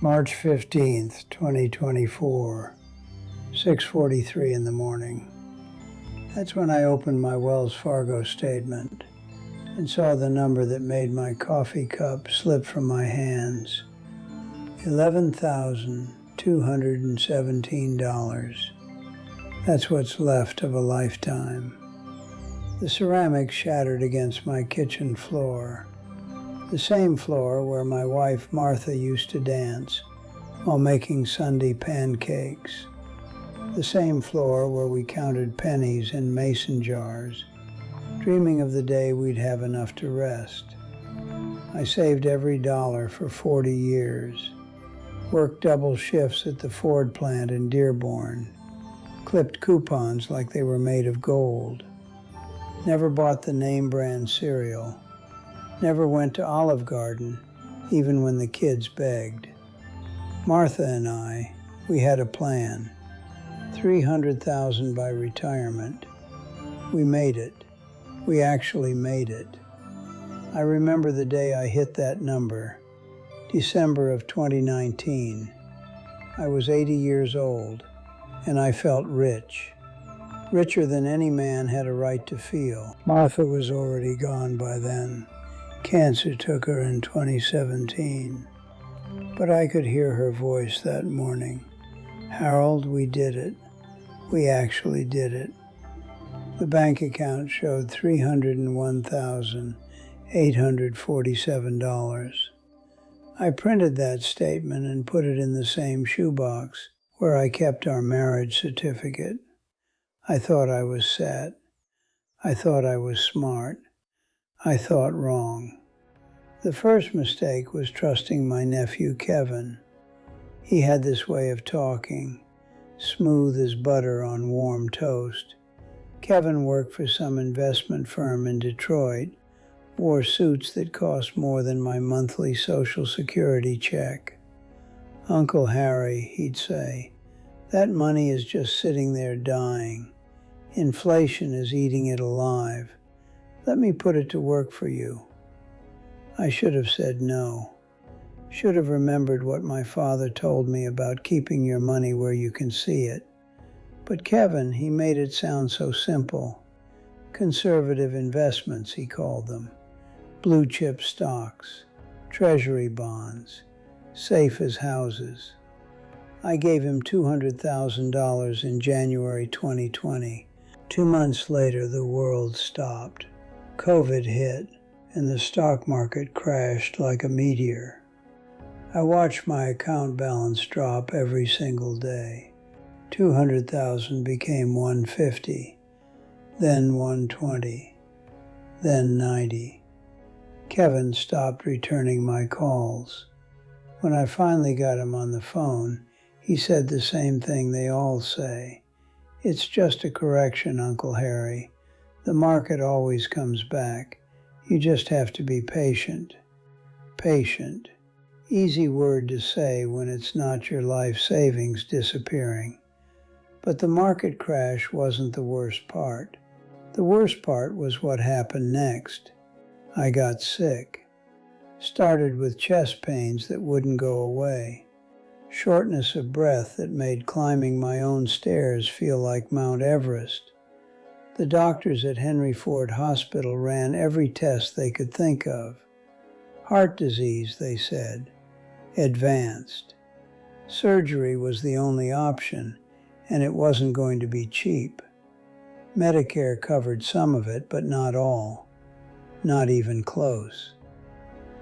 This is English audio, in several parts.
March 15th, 2024, 6:43 in the morning. That's when I opened my Wells Fargo statement and saw the number that made my coffee cup slip from my hands. $11,217. That's what's left of a lifetime. The ceramic shattered against my kitchen floor, the same floor where my wife Martha used to dance while making Sunday pancakes, the same floor where we counted pennies in mason jars, dreaming of the day we'd have enough to rest. I saved every dollar for 40 years, worked double shifts at the Ford plant in Dearborn, clipped coupons like they were made of gold, never bought the name brand cereal, never went to Olive Garden, even when the kids begged. Martha and I, we had a plan. $300,000 by retirement. We made it. We actually made it. I remember the day I hit that number, December of 2019. I was 80 years old, and I felt rich. Richer than any man had a right to feel. Martha was already gone by then. Cancer took her in 2017. But I could hear her voice that morning. Harold, we did it. We actually did it. The bank account showed $301,847. I printed that statement and put it in the same shoebox where I kept our marriage certificate. I thought I was set. I thought I was smart. I thought wrong. The first mistake was trusting my nephew Kevin. He had this way of talking, smooth as butter on warm toast. Kevin worked for some investment firm in Detroit, wore suits that cost more than my monthly Social Security check. Uncle Harry, he'd say, that money is just sitting there dying. Inflation is eating it alive. Let me put it to work for you. I should have said no. Should have remembered what my father told me about keeping your money where you can see it. But Kevin, he made it sound so simple. Conservative investments, he called them. Blue chip stocks, treasury bonds, safe as houses. I gave him $200,000 in January 2020. 2 months later, the world stopped. COVID hit, and the stock market crashed like a meteor. I watched my account balance drop every single day. 200,000 became 150, then 120, then 90. Kevin stopped returning my calls. When I finally got him on the phone, he said the same thing they all say. It's just a correction, Uncle Harry. The market always comes back. You just have to be patient. Patient. Easy word to say when it's not your life savings disappearing. But the market crash wasn't the worst part. The worst part was what happened next. I got sick. Started with chest pains that wouldn't go away. Shortness of breath that made climbing my own stairs feel like Mount Everest. The doctors at Henry Ford Hospital ran every test they could think of. Heart disease, they said. Advanced. Surgery was the only option, and it wasn't going to be cheap. Medicare covered some of it, but not all. Not even close.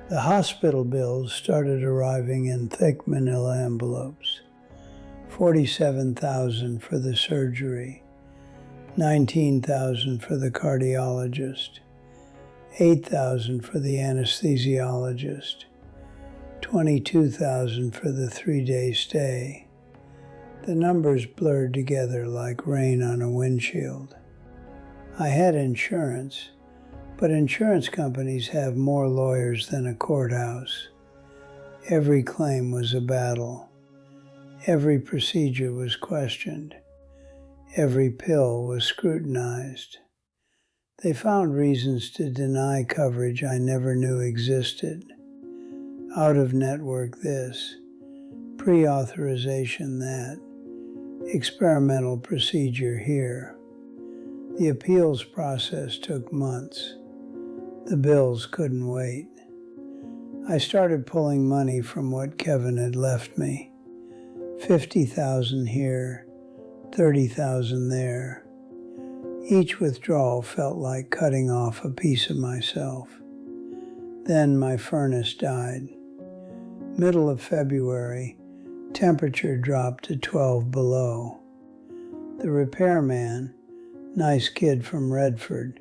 The hospital bills started arriving in thick manila envelopes. $47,000 for the surgery, $19,000 for the cardiologist, $8,000 for the anesthesiologist, $22,000 for the 3-day stay. The numbers blurred together like rain on a windshield. I had insurance, but insurance companies have more lawyers than a courthouse. Every claim was a battle. Every procedure was questioned. Every pill was scrutinized. They found reasons to deny coverage I never knew existed. Out-of-network this, pre-authorization that, experimental procedure here. The appeals process took months. The bills couldn't wait. I started pulling money from what Kevin had left me. $50,000 here, $30,000 there. Each withdrawal felt like cutting off a piece of myself. Then my furnace died. Middle of February, temperature dropped to 12 below. The repairman, nice kid from Redford,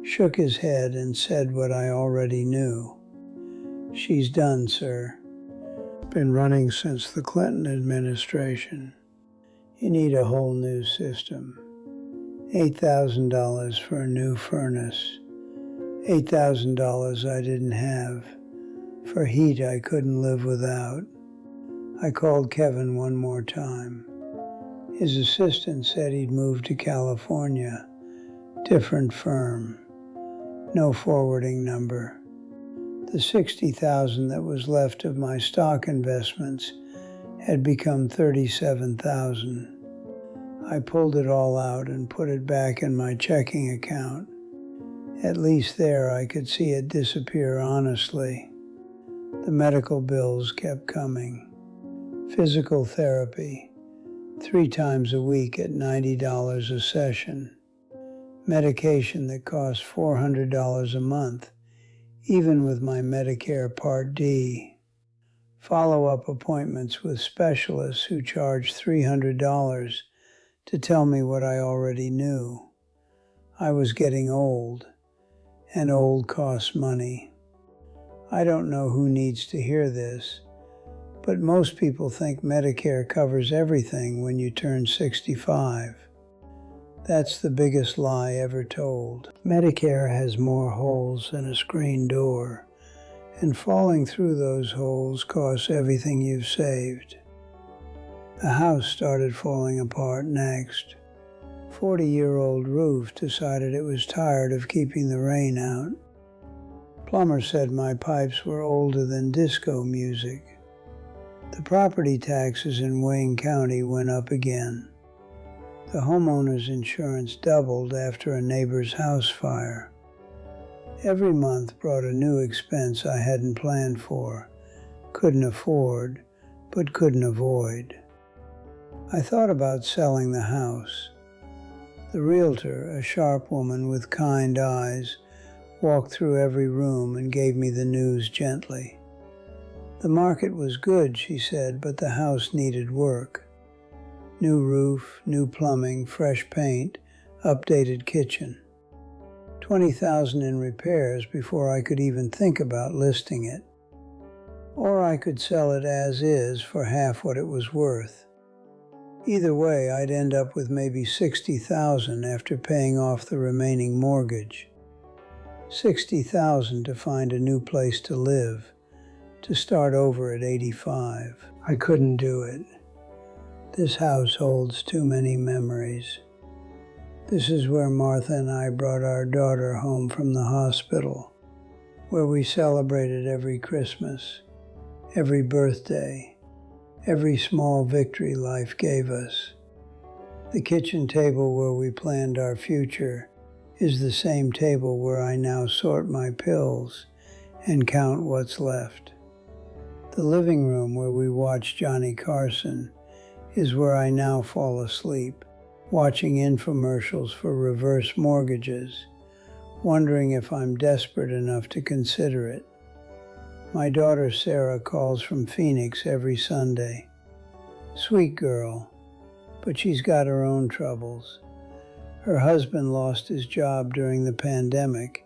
shook his head and said what I already knew. "She's done, sir. Been running since the Clinton administration. You need a whole new system. $8,000 for a new furnace. $8,000 I didn't have. For heat I couldn't live without." I called Kevin one more time. His assistant said he'd moved to California. Different firm. No forwarding number. The $60,000 that was left of my stock investments had become $37,000. I pulled it all out and put it back in my checking account. At least there I could see it disappear honestly. The medical bills kept coming. Physical therapy, 3 times a week at $90 a session. Medication that cost $400 a month, even with my Medicare Part D. Follow-up appointments with specialists who charged $300 to tell me what I already knew. I was getting old, and old costs money. I don't know who needs to hear this, but most people think Medicare covers everything when you turn 65. That's the biggest lie ever told. Medicare has more holes than a screen door, and falling through those holes costs everything you've saved. The house started falling apart next. 40-year-old roof decided it was tired of keeping the rain out. Plumber said my pipes were older than disco music. The property taxes in Wayne County went up again. The homeowner's insurance doubled after a neighbor's house fire. Every month brought a new expense I hadn't planned for, couldn't afford, but couldn't avoid. I thought about selling the house. The realtor, a sharp woman with kind eyes, walked through every room and gave me the news gently. The market was good, she said, but the house needed work. New roof, new plumbing, fresh paint, updated kitchen. $20,000 in repairs before I could even think about listing it. Or I could sell it as is for half what it was worth. Either way, I'd end up with maybe $60,000 after paying off the remaining mortgage. $60,000 to find a new place to live, to start over at 85. I couldn't do it. This house holds too many memories. This is where Martha and I brought our daughter home from the hospital, where we celebrated every Christmas, every birthday, every small victory life gave us. The kitchen table where we planned our future is the same table where I now sort my pills and count what's left. The living room where we watch Johnny Carson is where I now fall asleep, watching infomercials for reverse mortgages, wondering if I'm desperate enough to consider it. My daughter Sarah calls from Phoenix every Sunday. Sweet girl, but she's got her own troubles. Her husband lost his job during the pandemic,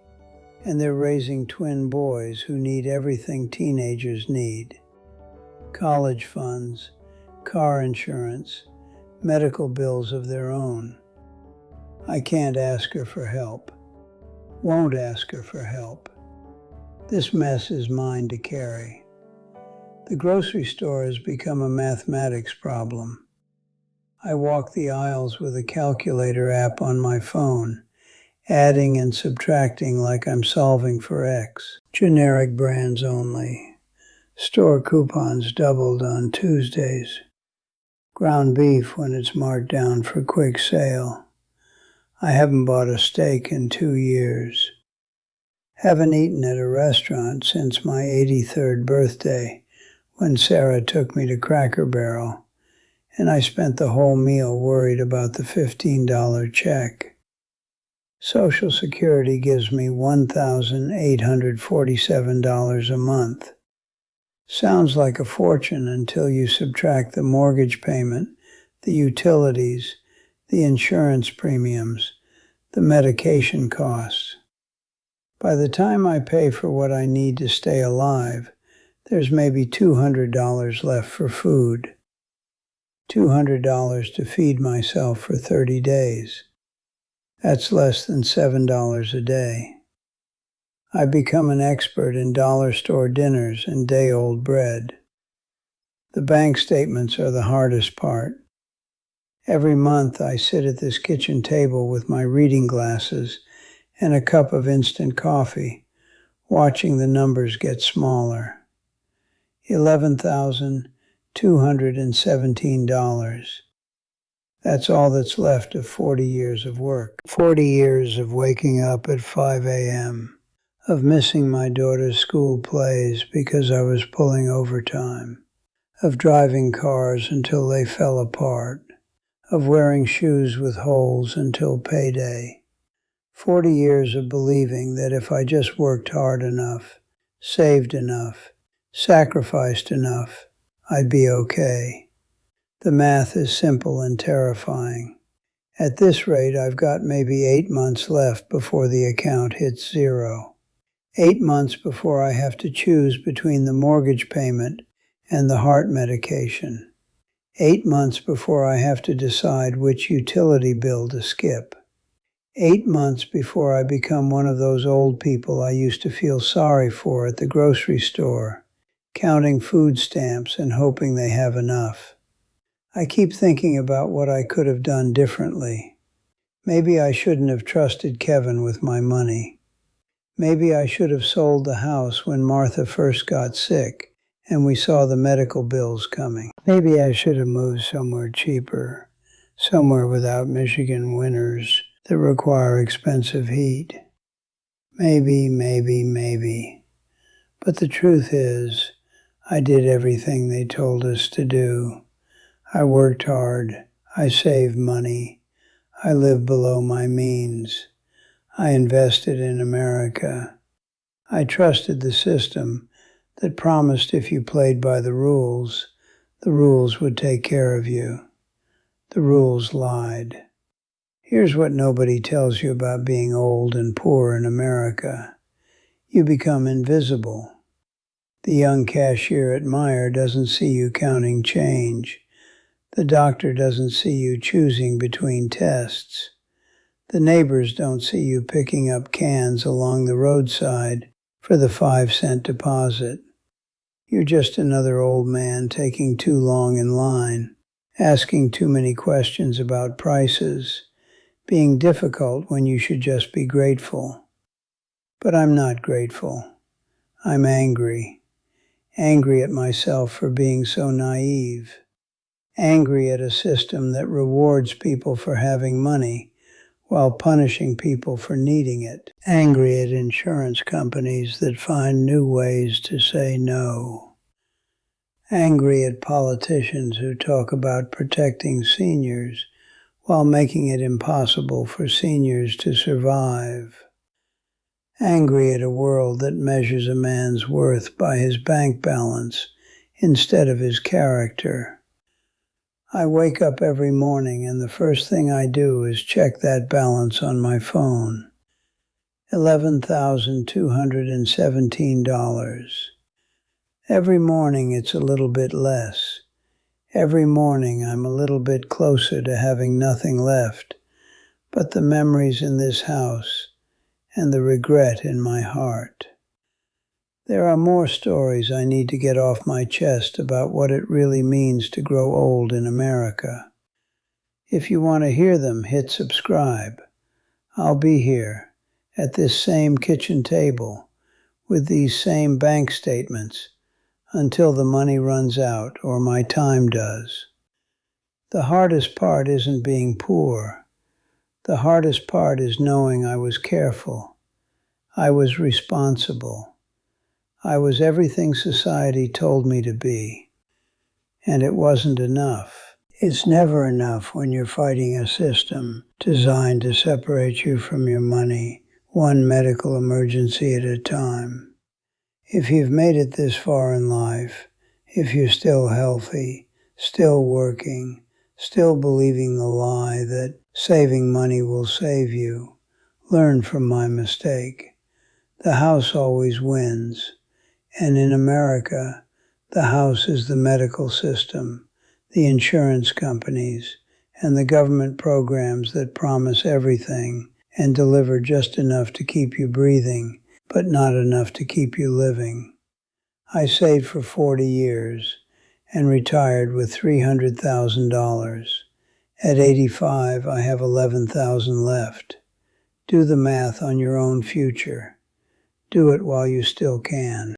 and they're raising twin boys who need everything teenagers need. College funds, car insurance, medical bills of their own. I can't ask her for help. Won't ask her for help. This mess is mine to carry. The grocery store has become a mathematics problem. I walk the aisles with a calculator app on my phone, adding and subtracting like I'm solving for X. Generic brands only. Store coupons doubled on Tuesdays. Ground beef when it's marked down for quick sale. I haven't bought a steak in 2 years. Haven't eaten at a restaurant since my 83rd birthday, when Sarah took me to Cracker Barrel, and I spent the whole meal worried about the $15 check. Social Security gives me $1,847 a month. Sounds like a fortune until you subtract the mortgage payment, the utilities, the insurance premiums, the medication costs. By the time I pay for what I need to stay alive, there's maybe $200 left for food. $200 to feed myself for 30 days. That's less than $7 a day. I've become an expert in dollar store dinners and day-old bread. The bank statements are the hardest part. Every month I sit at this kitchen table with my reading glasses and a cup of instant coffee, watching the numbers get smaller. $11,217. That's all that's left of 40 years of work. 40 years of waking up at 5 a.m., of missing my daughter's school plays because I was pulling overtime, of driving cars until they fell apart, of wearing shoes with holes until payday. 40 years of believing that if I just worked hard enough, saved enough, sacrificed enough, I'd be okay. The math is simple and terrifying. At this rate, I've got maybe 8 months left before the account hits zero. 8 months before I have to choose between the mortgage payment and the heart medication. 8 months before I have to decide which utility bill to skip. 8 months before I become one of those old people I used to feel sorry for at the grocery store, counting food stamps and hoping they have enough. I keep thinking about what I could have done differently. Maybe I shouldn't have trusted Kevin with my money. Maybe I should have sold the house when Martha first got sick and we saw the medical bills coming. Maybe I should have moved somewhere cheaper, somewhere without Michigan winters that require expensive heat. Maybe. But the truth is, I did everything they told us to do. I worked hard. I saved money. I lived below my means. I invested in America. I trusted the system that promised if you played by the rules would take care of you. The rules lied. Here's what nobody tells you about being old and poor in America. You become invisible. The young cashier at Meijer doesn't see you counting change. The doctor doesn't see you choosing between tests. The neighbors don't see you picking up cans along the roadside for the 5-cent deposit. You're just another old man taking too long in line, asking too many questions about prices, being difficult when you should just be grateful. But I'm not grateful. I'm angry. Angry at myself for being so naive. Angry at a system that rewards people for having money while punishing people for needing it. Angry at insurance companies that find new ways to say no. Angry at politicians who talk about protecting seniors while making it impossible for seniors to survive. Angry at a world that measures a man's worth by his bank balance instead of his character. I wake up every morning and the first thing I do is check that balance on my phone. $11,217. Every morning it's a little bit less. Every morning I'm a little bit closer to having nothing left but the memories in this house and the regret in my heart. There are more stories I need to get off my chest about what it really means to grow old in America. If you want to hear them, hit subscribe. I'll be here at this same kitchen table with these same bank statements until the money runs out or my time does. The hardest part isn't being poor. The hardest part is knowing I was careful. I was responsible. I was everything society told me to be. And it wasn't enough. It's never enough when you're fighting a system designed to separate you from your money, one medical emergency at a time. If you've made it this far in life, if you're still healthy, still working, still believing the lie that saving money will save you, learn from my mistake. The house always wins. And in America, the house is the medical system, the insurance companies, and the government programs that promise everything and deliver just enough to keep you breathing, but not enough to keep you living. I saved for 40 years and retired with $300,000. At 85, I have $11,000 left. Do the math on your own future. Do it while you still can.